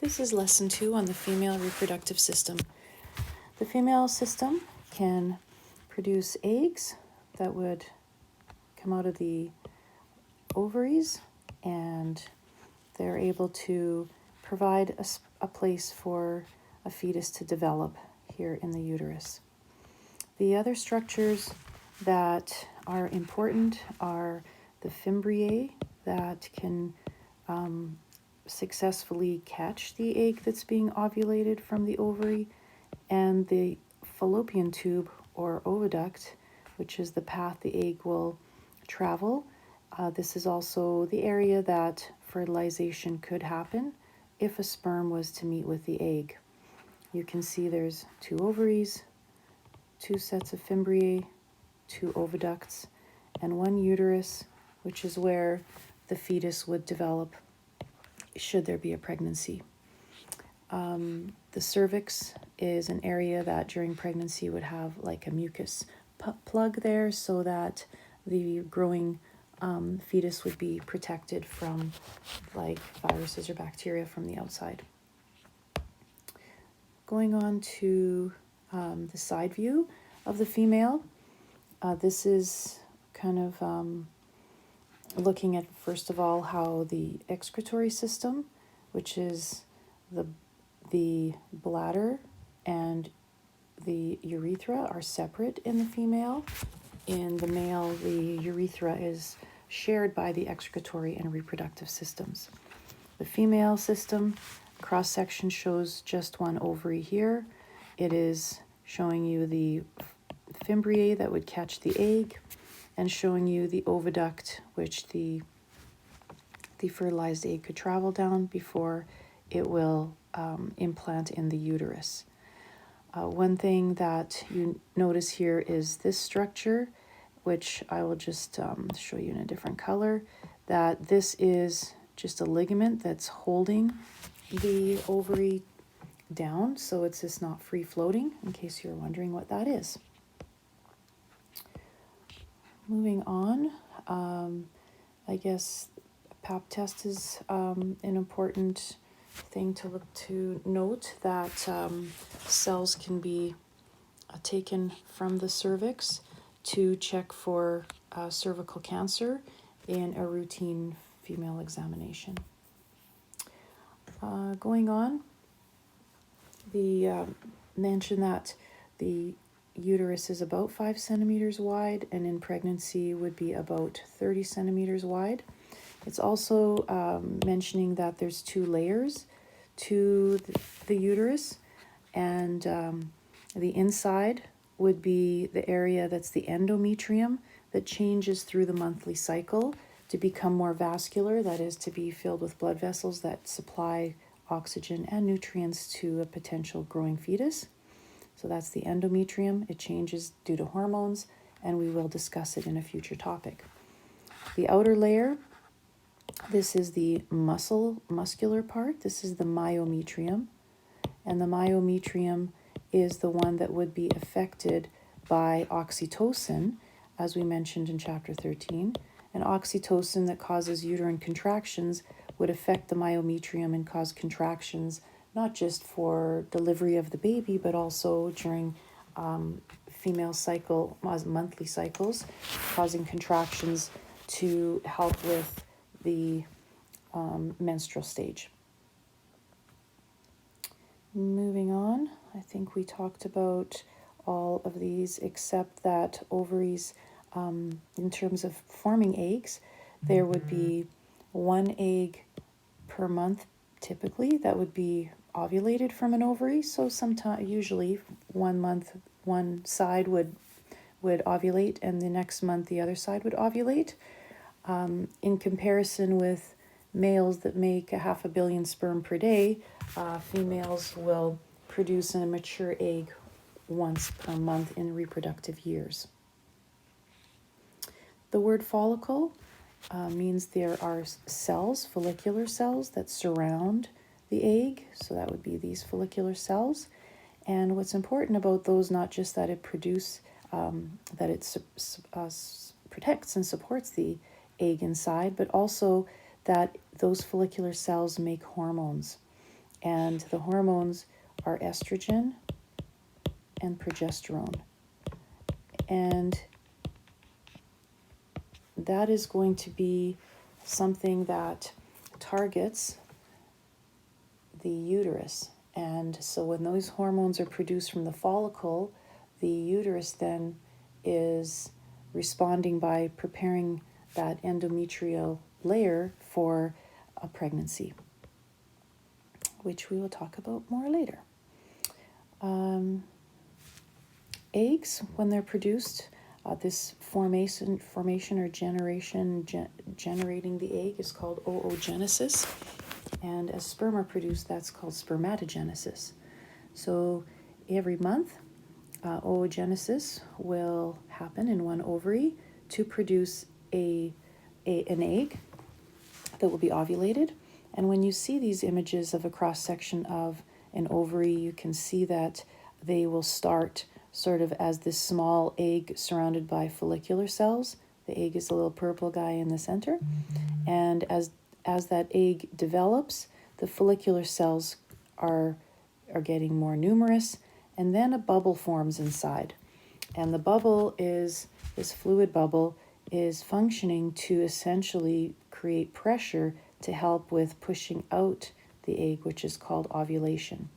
This is lesson 2 on the female reproductive system. The female system can produce eggs that would come out of the ovaries, and they're able to provide a place for a fetus to develop here in the uterus. The other structures that are important are the fimbriae that can successfully catch the egg that's being ovulated from the ovary, and the fallopian tube or oviduct, which is the path the egg will travel. This is also the area that fertilization could happen if a sperm was to meet with the egg. You can see there's 2 ovaries, 2 sets of fimbriae, 2 oviducts, and 1 uterus, which is where the fetus would develop should there be a pregnancy. The cervix is an area that during pregnancy would have like a mucus plug there, so that the growing fetus would be protected from like viruses or bacteria from the outside. Going on to the side view of the female, this is kind of looking at, first of all, how the excretory system, which is the bladder and the urethra, are separate in the female. In the male, the urethra is shared by the excretory and reproductive systems. The female system cross-section shows just 1 ovary here. It is showing you the fimbriae that would catch the egg, and showing you the oviduct, which the fertilized egg could travel down before it will implant in the uterus. One thing that you notice here is this structure, which I will just show you in a different color, that this is just a ligament that's holding the ovary down, so it's just not free floating, in case you're wondering what that is. Moving on, I guess a pap test is an important thing to note, that cells can be taken from the cervix to check for cervical cancer in a routine female examination. Going on, mention that the uterus is about 5 centimeters wide, and in pregnancy would be about 30 centimeters wide. It's also mentioning that there's 2 layers to the uterus, and the inside would be the area that's the endometrium, that changes through the monthly cycle to become more vascular, that is, to be filled with blood vessels that supply oxygen and nutrients to a potential growing fetus. So that's the endometrium. It changes due to hormones, and we will discuss it in a future topic. The outer layer, this is the muscular part. This is the myometrium, and the myometrium is the one that would be affected by oxytocin, as we mentioned in chapter 13. And oxytocin that causes uterine contractions would affect the myometrium and cause contractions, not just for delivery of the baby, but also during female cycle, monthly cycles, causing contractions to help with the menstrual stage. Moving on, I think we talked about all of these except that ovaries, in terms of forming eggs, there would be 1 egg per month typically that would be ovulated from an ovary. So usually 1 month one side would ovulate, and the next month the other side would ovulate. In comparison with males that make 500 million sperm per day, females will produce a mature egg once per month in reproductive years. The word follicle means there are cells, follicular cells, that surround the egg. So that would be these follicular cells. And what's important about those, not just that it that it protects and supports the egg inside, but also that those follicular cells make hormones. And the hormones are estrogen and progesterone. And that is going to be something that targets the uterus. And so when those hormones are produced from the follicle, the uterus then is responding by preparing that endometrial layer for a pregnancy, which we will talk about more later. Eggs, when they're produced, this formation or generating the egg is called oogenesis. And as sperm are produced, that's called spermatogenesis. So every month, oogenesis will happen in one ovary to produce an egg that will be ovulated. And when you see these images of a cross-section of an ovary, you can see that they will start sort of as this small egg surrounded by follicular cells. The egg is a little purple guy in the center. And as that egg develops, the follicular cells are getting more numerous, and then a bubble forms inside. And the bubble is, this fluid bubble, is functioning to essentially create pressure to help with pushing out the egg, which is called ovulation.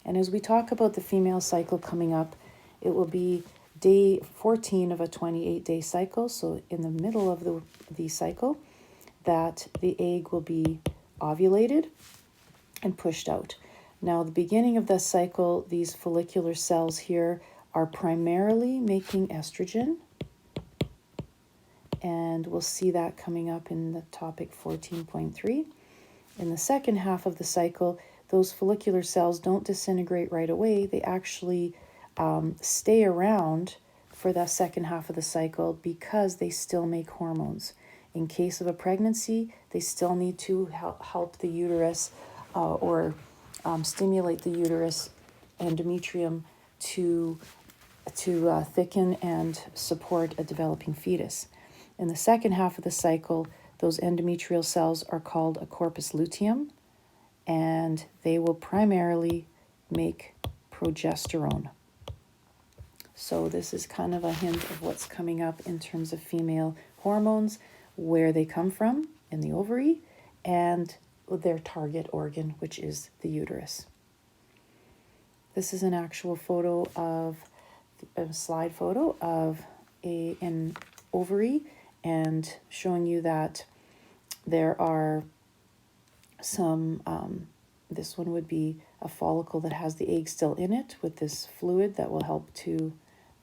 And as we talk about the female cycle coming up, it will be day 14 of a 28-day cycle. So in the middle of the cycle, that the egg will be ovulated and pushed out. Now, the beginning of the cycle, these follicular cells here are primarily making estrogen. And we'll see that coming up in the topic 14.3. In the second half of the cycle, those follicular cells don't disintegrate right away. They actually stay around for the second half of the cycle because they still make hormones. In case of a pregnancy, they still need to help the uterus or stimulate the uterus endometrium to thicken and support a developing fetus. In the second half of the cycle, those endometrial cells are called a corpus luteum, and they will primarily make progesterone. So this is kind of a hint of what's coming up in terms of female hormones, where they come from in the ovary, and their target organ, which is the uterus. This is an actual photo of a slide photo of an ovary, and showing you that there are some, this one would be a follicle that has the egg still in it with this fluid that will help to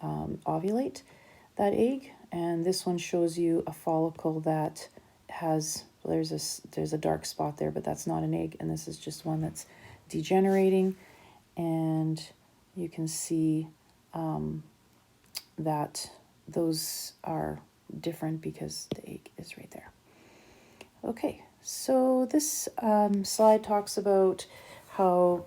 ovulate that egg. And this one shows you a follicle that has, there's a dark spot there, but that's not an egg. And this is just one that's degenerating. And you can see that those are different because the egg is right there. Okay, so this slide talks about how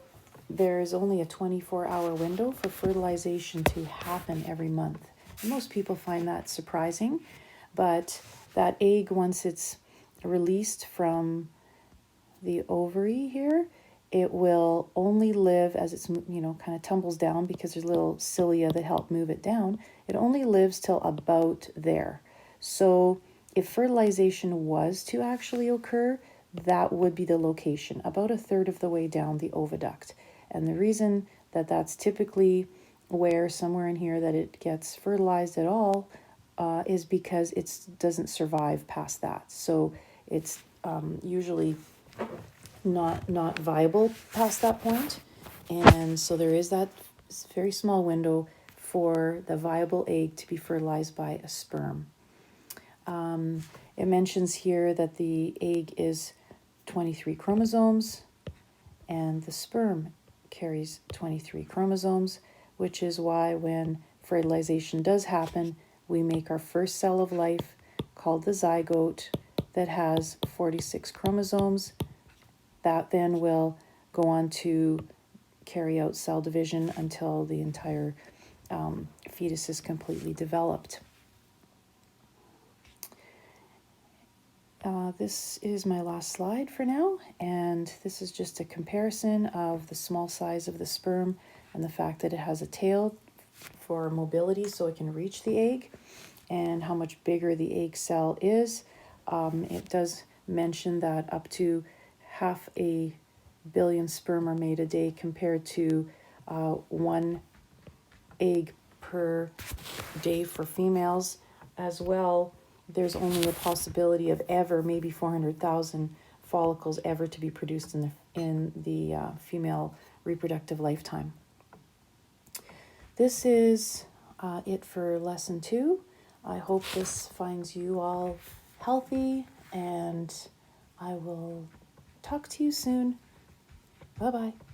there is only a 24-hour window for fertilization to happen every month. And most people find that surprising, but that egg, once it's released from the ovary here, it will only live as it's, kind of tumbles down because there's little cilia that help move it down. It only lives till about there. So if fertilization was to actually occur, that would be the location, about a third of the way down the oviduct. And the reason that that's typically where somewhere in here that it gets fertilized at all is because it doesn't survive past that. So it's usually not viable past that point. And so there is that very small window for the viable egg to be fertilized by a sperm. It mentions here that the egg is 23 chromosomes and the sperm carries 23 chromosomes, which is why when fertilization does happen, we make our first cell of life called the zygote that has 46 chromosomes. That then will go on to carry out cell division until the entire fetus is completely developed. This is my last slide for now, and this is just a comparison of the small size of the sperm and the fact that it has a tail for mobility so it can reach the egg, and how much bigger the egg cell is. It does mention that up to 500 million sperm are made a day compared to 1 egg per day for females. As well, there's only a possibility of ever maybe 400,000 follicles ever to be produced in the female reproductive lifetime. This is it for lesson 2. I hope this finds you all healthy, and I will talk to you soon. Bye-bye.